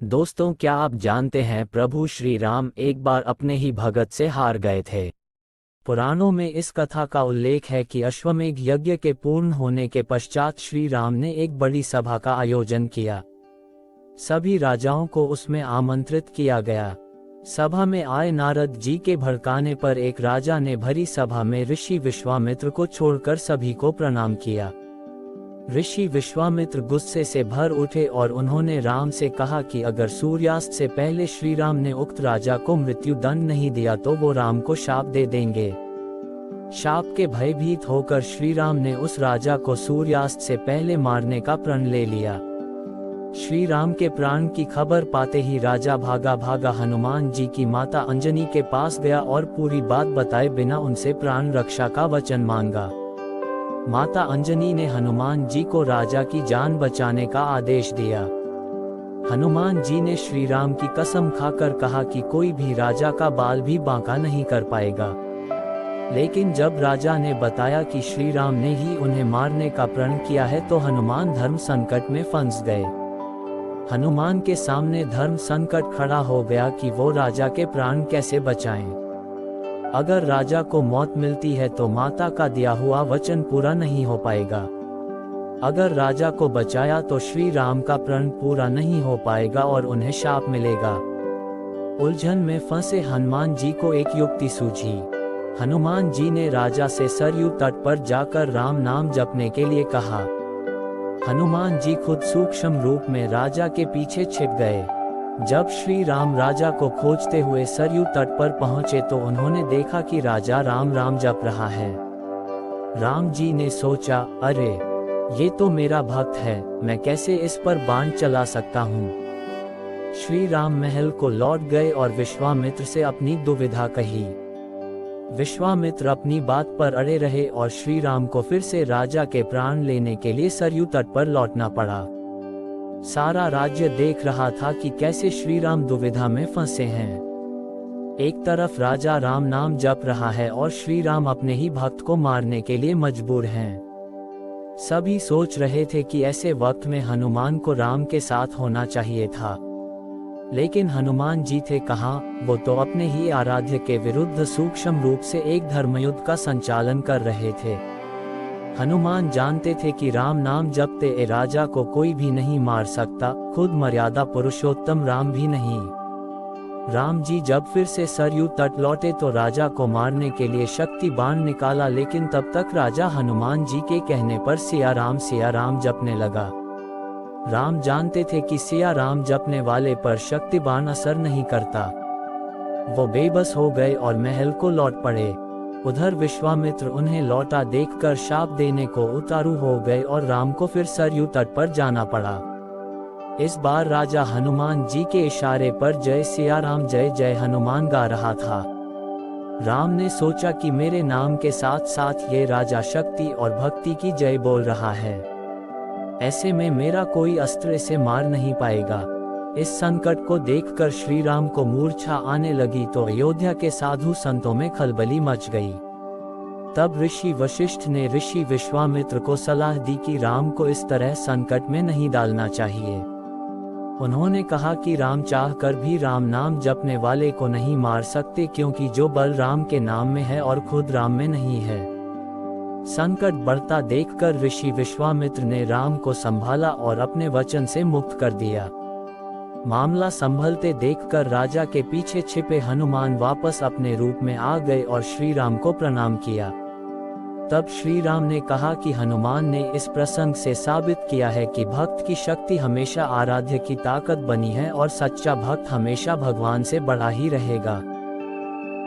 दोस्तों, क्या आप जानते हैं प्रभु श्री राम एक बार अपने ही भगत से हार गए थे। पुराणों में इस कथा का उल्लेख है कि अश्वमेध यज्ञ के पूर्ण होने के पश्चात श्री राम ने एक बड़ी सभा का आयोजन किया। सभी राजाओं को उसमें आमंत्रित किया गया। सभा में आए नारद जी के भड़काने पर एक राजा ने भरी सभा में ऋषि विश्वामित्र को छोड़कर सभी को प्रणाम किया। ऋषि विश्वामित्र गुस्से से भर उठे और उन्होंने राम से कहा कि अगर सूर्यास्त से पहले श्री राम ने उक्त राजा को मृत्यु दंड नहीं दिया तो वो राम को शाप दे देंगे। शाप के भयभीत होकर श्री राम ने उस राजा को सूर्यास्त से पहले मारने का प्रण ले लिया। श्री राम के प्राण की खबर पाते ही राजा भागा भागा हनुमान जी की माता अंजनी के पास गया और पूरी बात बताए बिना उनसे प्राण रक्षा का वचन मांगा। माता अंजनी ने हनुमान जी को राजा की जान बचाने का आदेश दिया। हनुमान जी ने श्री राम की कसम खाकर कहा कि कोई भी राजा का बाल भी बांका नहीं कर पाएगा। लेकिन जब राजा ने बताया कि श्री राम ने ही उन्हें मारने का प्रण किया है तो हनुमान धर्म संकट में फंस गए। हनुमान के सामने धर्म संकट खड़ा हो गया कि वो राजा के प्राण कैसे बचाएं। अगर राजा को मौत मिलती है तो माता का दिया हुआ वचन पूरा नहीं हो पाएगा। अगर राजा को बचाया तो श्री राम का प्रण पूरा नहीं हो पाएगा और उन्हें शाप मिलेगा। उलझन में फंसे हनुमान जी को एक युक्ति सूझी। हनुमान जी ने राजा से सरयू तट पर जाकर राम नाम जपने के लिए कहा। हनुमान जी खुद सूक्ष्म रूप में राजा के पीछे छिप गए। जब श्री राम राजा को खोजते हुए सरयू तट पर पहुंचे तो उन्होंने देखा कि राजा राम राम जप रहा है। राम जी ने सोचा, अरे ये तो मेरा भक्त है, मैं कैसे इस पर बाण चला सकता हूँ। श्री राम महल को लौट गए और विश्वामित्र से अपनी दुविधा कही। विश्वामित्र अपनी बात पर अड़े रहे और श्री राम को फिर से राजा के प्राण लेने के लिए सरयू तट पर लौटना पड़ा। सारा राज्य देख रहा था कि कैसे श्री राम दुविधा में फंसे हैं। एक तरफ राजा राम नाम जप रहा है और श्री राम अपने ही भक्त को मारने के लिए मजबूर हैं। सभी सोच रहे थे कि ऐसे वक्त में हनुमान को राम के साथ होना चाहिए था, लेकिन हनुमान जी थे कहाँ। वो तो अपने ही आराध्य के विरुद्ध सूक्ष्म रूप से एक धर्मयुद्ध का संचालन कर रहे थे। हनुमान जानते थे कि राम नाम जपते ए राजा को कोई भी नहीं मार सकता, खुद मर्यादा पुरुषोत्तम राम भी नहीं। राम जी जब फिर से सरयू तट लौटे तो राजा को मारने के लिए शक्ति बाण निकाला, लेकिन तब तक राजा हनुमान जी के कहने पर सिया राम जपने लगा। राम जानते थे कि सिया राम जपने वाले पर शक्ति बाण असर नहीं करता। वो बेबस हो गए और महल को लौट पड़े। उधर विश्वामित्र उन्हें लौटा देखकर शाप देने को उतारू हो गए और राम को फिर सरयू तट पर जाना पड़ा। इस बार राजा हनुमान जी के इशारे पर जय सिया राम जय जय हनुमान गा रहा था। राम ने सोचा कि मेरे नाम के साथ साथ ये राजा शक्ति और भक्ति की जय बोल रहा है, ऐसे में मेरा कोई अस्त्र इसे मार नहीं पाएगा। इस संकट को देखकर श्री राम को मूर्छा आने लगी तो अयोध्या के साधु संतों में खलबली मच गई। तब ऋषि वशिष्ठ ने ऋषि विश्वामित्र को सलाह दी कि राम को इस तरह संकट में नहीं डालना चाहिए। उन्होंने कहा कि राम चाहकर भी राम नाम जपने वाले को नहीं मार सकते, क्योंकि जो बल राम के नाम में है और खुद राम में नहीं है। संकट बढ़ता देखकर ऋषि विश्वामित्र ने राम को संभाला और अपने वचन से मुक्त कर दिया। मामला संभलते देखकर राजा के पीछे छिपे हनुमान वापस अपने रूप में आ गए और श्री राम को प्रणाम किया। तब श्री राम ने कहा कि हनुमान ने इस प्रसंग से साबित किया है कि भक्त की शक्ति हमेशा आराध्य की ताकत बनी है और सच्चा भक्त हमेशा भगवान से बड़ा ही रहेगा।